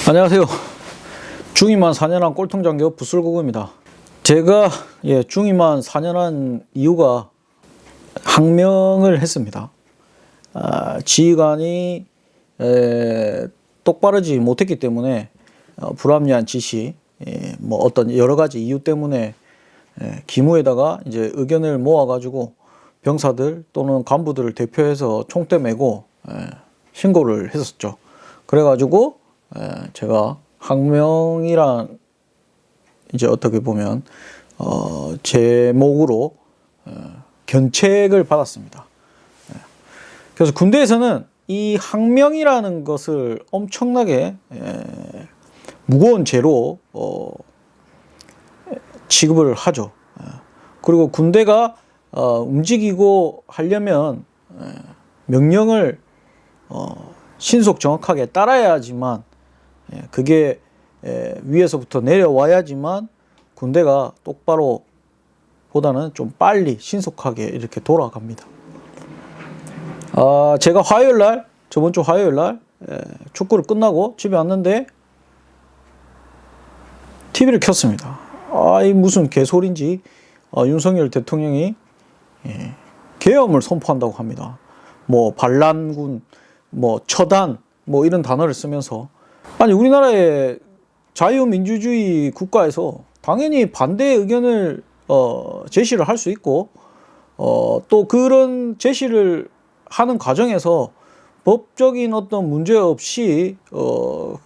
안녕하세요. 중위만 4년한 꼴통장교 부술고구입니다. 제가 중위만 4년한 이유가 항명을 했습니다. 지휘관이 똑바르지 못했기 때문에 불합리한 지시, 뭐 어떤 여러 가지 이유 때문에 기무에다가 이제 의견을 모아가지고 병사들 또는 간부들을 대표해서 총대 메고 신고를 했었죠. 그래가지고 제가 항명이란 이제 어떻게 보면 제목으로 견책을 받았습니다. 그래서 군대에서는 이 항명이라는 것을 엄청나게 무거운 죄로 취급을 하죠. 그리고 군대가 움직이고 하려면 명령을 신속 정확하게 따라야지만 그게 위에서부터 내려와야지만 군대가 똑바로 보다는 좀 빨리 신속하게 이렇게 돌아갑니다. 제가 화요일날, 저번 주 화요일날 축구를 끝나고 집에 왔는데 TV를 켰습니다. 이 무슨 개소리인지 윤석열 대통령이 계엄을 선포한다고 합니다. 뭐 반란군, 뭐 처단, 뭐 이런 단어를 쓰면서, 아니 우리나라의 자유민주주의 국가에서 당연히 반대의 의견을 제시를 할 수 있고 또 그런 제시를 하는 과정에서 법적인 어떤 문제 없이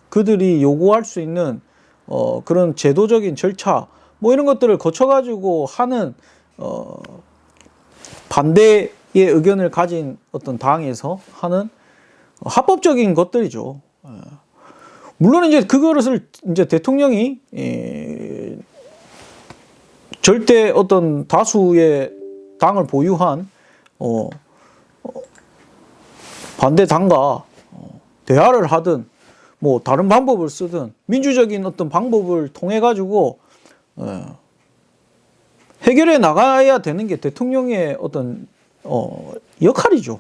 그들이 요구할 수 있는 그런 제도적인 절차 뭐 이런 것들을 거쳐가지고 하는 반대의 의견을 가진 어떤 당에서 하는 합법적인 것들이죠. 물론 이제 그것을 이제 대통령이 절대 어떤 다수의 당을 보유한 반대 당과 대화를 하든 뭐 다른 방법을 쓰든 민주적인 어떤 방법을 통해 가지고 해결해 나가야 되는 게 대통령의 어떤 역할이죠.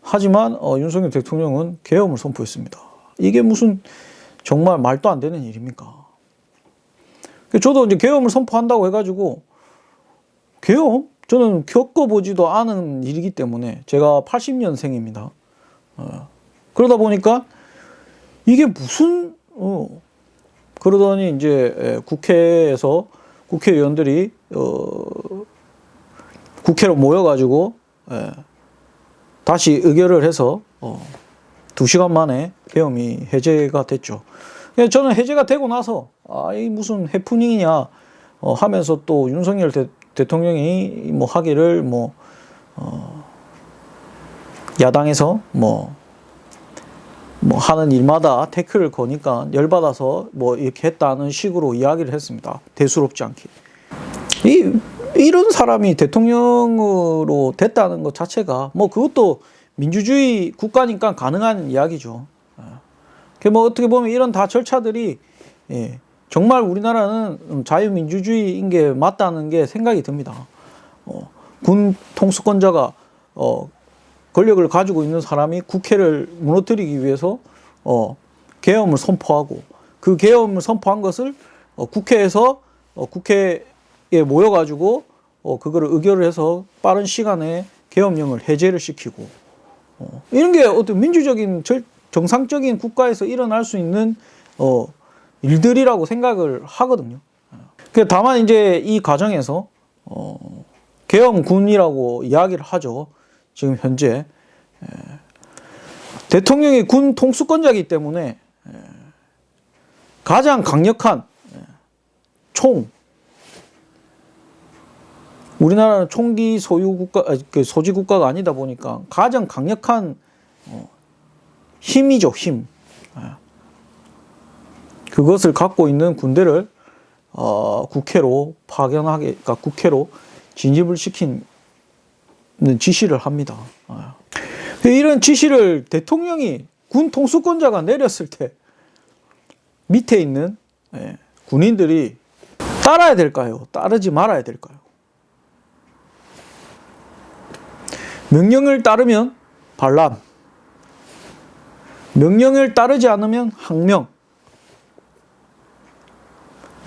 하지만 윤석열 대통령은 계엄을 선포했습니다. 이게 무슨 정말 말도 안 되는 일입니까? 저도 이제 계엄을 선포한다고 해가지고 계엄? 저는 겪어보지도 않은 일이기 때문에 제가 80년생입니다. 그러다 보니까 이게 무슨 그러더니 이제 국회에서 국회의원들이 국회로 모여가지고 다시 의결을 해서 2시간 만에 계엄이 해제가 됐죠. 저는 해제가 되고 나서 이 무슨 해프닝이냐 하면서 또 윤석열 대통령이 뭐 하기를 뭐 야당에서 뭐 하는 일마다 태클을 거니까 열받아서 뭐 이렇게 했다는 식으로 이야기를 했습니다. 대수롭지 않게. 이런 사람이 대통령으로 됐다는 것 자체가 뭐 그것도 민주주의 국가니까 가능한 이야기죠. 뭐 어떻게 보면 이런 다 절차들이 정말 우리나라는 자유민주주의인 게 맞다는 게 생각이 듭니다. 군 통수권자가 권력을 가지고 있는 사람이 국회를 무너뜨리기 위해서 계엄을 선포하고 그 계엄을 선포한 것을 국회에서 국회에 모여가지고 그거를 의결을 해서 빠른 시간에 계엄령을 해제를 시키고 이런 게 어떤 민주적인 정상적인 국가에서 일어날 수 있는 일들이라고 생각을 하거든요. 다만 이제 이 과정에서 계엄군이라고 이야기를 하죠. 지금 현재 대통령이 군 통수권자이기 때문에 가장 강력한 우리나라는 총기 소유 국가, 소지 국가가 아니다 보니까 가장 강력한 힘이죠, 힘. 그것을 갖고 있는 군대를 국회로 그러니까 국회로 진입을 시키는 지시를 합니다. 이런 지시를 대통령이 군 통수권자가 내렸을 때 밑에 있는 군인들이 따라야 될까요? 따르지 말아야 될까요? 명령을 따르면 반란, 명령을 따르지 않으면 항명,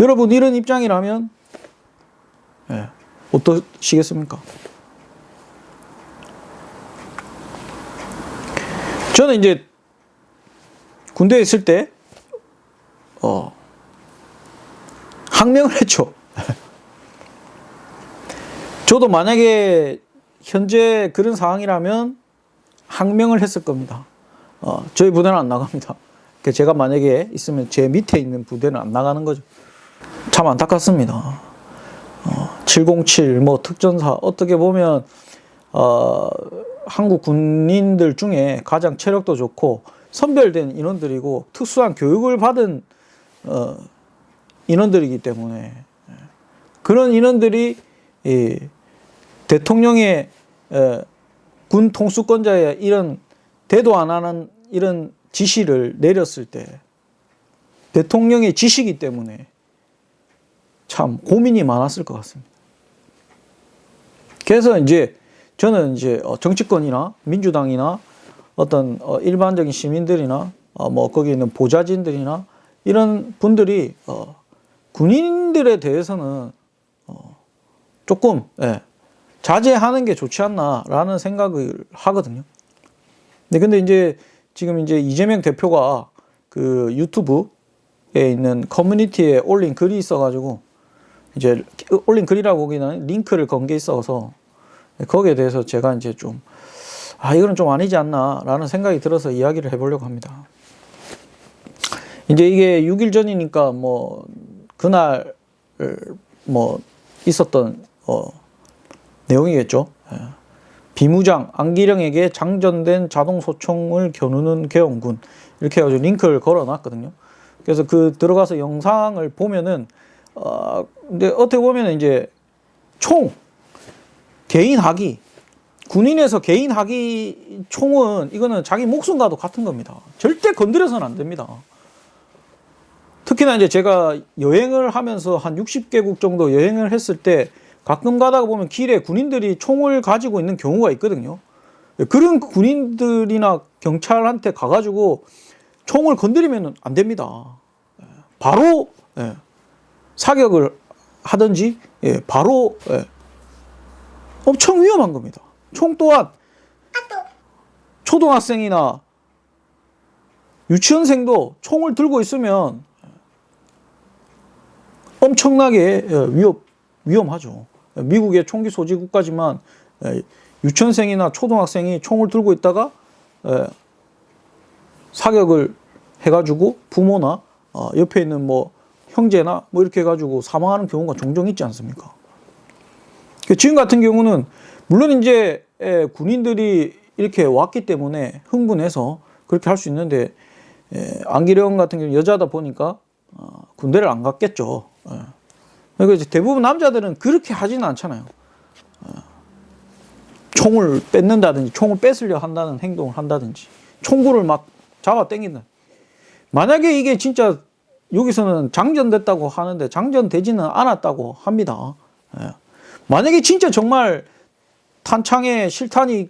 여러분 이런 입장이라면 예, 어떠시겠습니까? 저는 이제 군대에 있을 때 항명을 했죠. 저도 만약에 현재 그런 상황이라면 항명을 했을 겁니다. 저희 부대는 안 나갑니다. 제가 만약에 있으면 제 밑에 있는 부대는 안 나가는 거죠. 참 안타깝습니다. 707, 뭐 특전사, 어떻게 보면 한국 군인들 중에 가장 체력도 좋고 선별된 인원들이고 특수한 교육을 받은 인원들이기 때문에 그런 인원들이 대통령의 군 통수권자의 이런 대도 안 하는 이런 지시를 내렸을 때 대통령의 지시이기 때문에 참 고민이 많았을 것 같습니다. 그래서 이제 저는 이제 정치권이나 민주당이나 어떤 일반적인 시민들이나 뭐 거기 있는 보좌진들이나 이런 분들이 군인들에 대해서는 조금 자제하는 게 좋지 않나라는 생각을 하거든요. 근데 이제 지금 이제 이재명 대표가 그 유튜브에 있는 커뮤니티에 올린 글이 있어가지고 이제 올린 글이라고 보기에는 링크를 건 게 있어서 거기에 대해서 제가 이제 좀 이거는 좀 아니지 않나라는 생각이 들어서 이야기를 해보려고 합니다. 이제 이게 6일 전이니까 뭐 그날 뭐 있었던 내용이겠죠. 비무장 안기령에게 장전된 자동소총을 겨누는 계엄군 이렇게 해가지고 링크를 걸어놨거든요. 그래서 그 들어가서 영상을 보면은 근데 어떻게 보면 이제 총 개인 하기 군인에서 개인 하기 총은 이거는 자기 목숨과도 같은 겁니다. 절대 건드려서는 안 됩니다. 특히나 이제 제가 여행을 하면서 한 60개국 정도 여행을 했을 때 가끔 가다가 보면 길에 군인들이 총을 가지고 있는 경우가 있거든요. 그런 군인들이나 경찰한테 가가지고 총을 건드리면 안 됩니다. 바로 사격을 하든지 바로 엄청 위험한 겁니다. 총 또한 초등학생이나 유치원생도 총을 들고 있으면 엄청나게 위험하죠. 미국의 총기 소지 국가지만 유치원생이나 초등학생이 총을 들고 있다가 사격을 해가지고 부모나 옆에 있는 뭐 형제나 뭐 이렇게 해가지고 사망하는 경우가 종종 있지 않습니까? 지금 같은 경우는 물론 이제 군인들이 이렇게 왔기 때문에 흥분해서 그렇게 할 수 있는데 안기령 같은 경우 여자다 보니까 군대를 안 갔겠죠. 그러니까 이제 대부분 남자들은 그렇게 하지는 않잖아요. 총을 뺏는다든지 총을 뺏으려 한다는 행동을 한다든지 총구를 막 잡아 당긴다. 만약에 이게 진짜 여기서는 장전됐다고 하는데 장전되지는 않았다고 합니다. 만약에 진짜 정말 탄창에 실탄이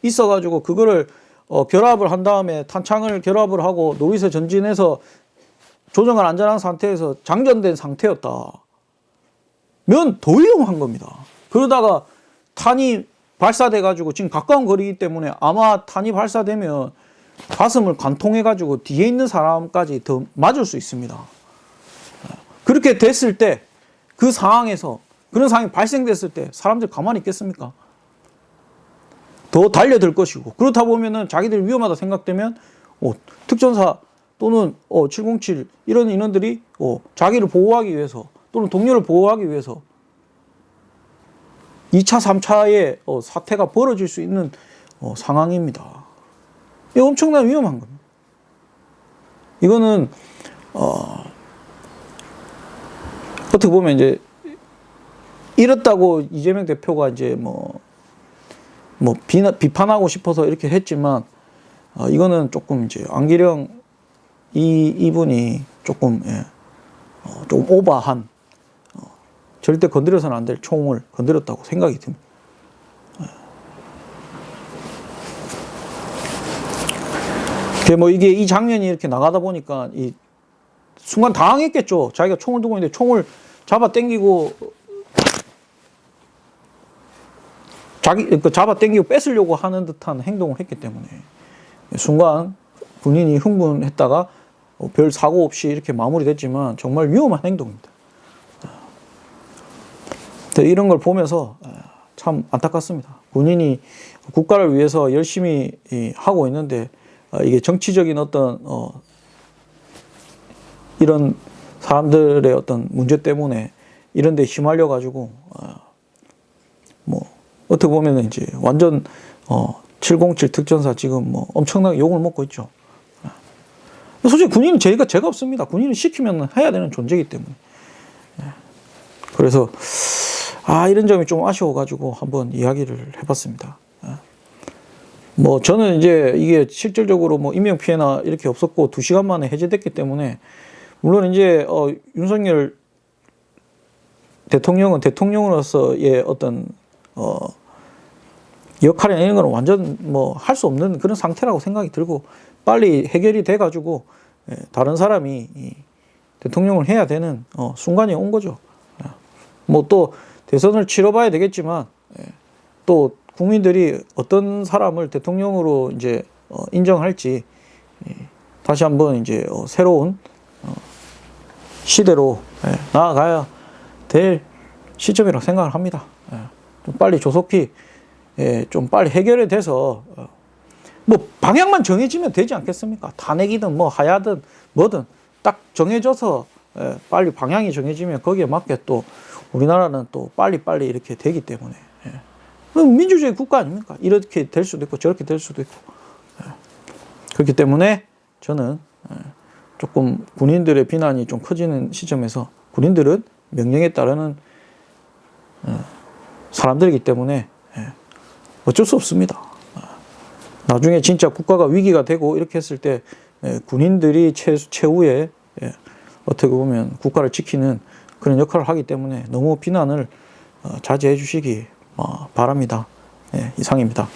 있어가지고 그거를 결합을 한 다음에 탄창을 결합을 하고 노이즈 전진해서 조정을 안전한 상태에서 장전된 상태였다. 면 더 위험한 겁니다. 그러다가 탄이 발사돼가지고 지금 가까운 거리이기 때문에 아마 탄이 발사되면 가슴을 관통해가지고 뒤에 있는 사람까지 더 맞을 수 있습니다. 그렇게 됐을 때 그 상황에서 그런 상황이 발생됐을 때 사람들 가만히 있겠습니까? 더 달려들 것이고 그렇다 보면은 자기들 위험하다 생각되면 특전사 또는 707 이런 인원들이 자기를 보호하기 위해서 또는 동료를 보호하기 위해서 2차, 3차의 사태가 벌어질 수 있는 상황입니다. 이거 엄청나게 위험한 겁니다. 이거는 어떻게 보면 이제 이렇다고 이재명 대표가 이제 뭐 비판하고 싶어서 이렇게 했지만 이거는 조금 이제 안기령 이분이 조금 조금 오버한 절대 건드려서는 안 될 총을 건드렸다고 생각이 듭니다. 뭐 이게 이 장면이 이렇게 나가다 보니까 이 순간 당황했겠죠. 자기가 총을 들고 있는데 총을 잡아 당기고 잡아 당기고 뺏으려고 하는 듯한 행동을 했기 때문에 순간 군인이 흥분했다가 별 사고 없이 이렇게 마무리됐지만 정말 위험한 행동입니다. 이런 걸 보면서 참 안타깝습니다. 군인이 국가를 위해서 열심히 하고 있는데 이게 정치적인 어떤 이런 사람들의 어떤 문제 때문에 이런 데 휘말려 가지고 뭐 어떻게 보면 이제 완전 707 특전사 지금 뭐 엄청나게 욕을 먹고 있죠. 솔직히 군인은 죄가 없습니다. 군인은 시키면 해야 되는 존재이기 때문에. 그래서 이런 점이 좀 아쉬워가지고 한번 이야기를 해봤습니다. 뭐 저는 이제 이게 실질적으로 뭐 인명 피해나 이렇게 없었고 2시간 만에 해제됐기 때문에 물론 이제 윤석열 대통령은 대통령으로서의 어떤 역할이나 이런 거는 완전 뭐 할 수 없는 그런 상태라고 생각이 들고 빨리 해결이 돼가지고 다른 사람이 대통령을 해야 되는 순간이 온 거죠. 뭐 또 대선을 치러봐야 되겠지만 또 국민들이 어떤 사람을 대통령으로 이제 인정할지 다시 한번 이제 새로운 시대로 나아가야 될 시점이라고 생각을 합니다. 좀 빨리 조속히 좀 빨리 해결이 돼서 뭐 방향만 정해지면 되지 않겠습니까? 탄핵이든 뭐 하야든 뭐든 딱 정해져서 빨리 방향이 정해지면 거기에 맞게 또 우리나라는 또 빨리 이렇게 되기 때문에 민주주의 국가 아닙니까? 이렇게 될 수도 있고 저렇게 될 수도 있고 그렇기 때문에 저는 조금 군인들의 비난이 좀 커지는 시점에서 군인들은 명령에 따르는 사람들이기 때문에 어쩔 수 없습니다. 나중에 진짜 국가가 위기가 되고 이렇게 했을 때 군인들이 최후의 어떻게 보면 국가를 지키는 그런 역할을 하기 때문에 너무 비난을 자제해 주시기 바랍니다. 이상입니다.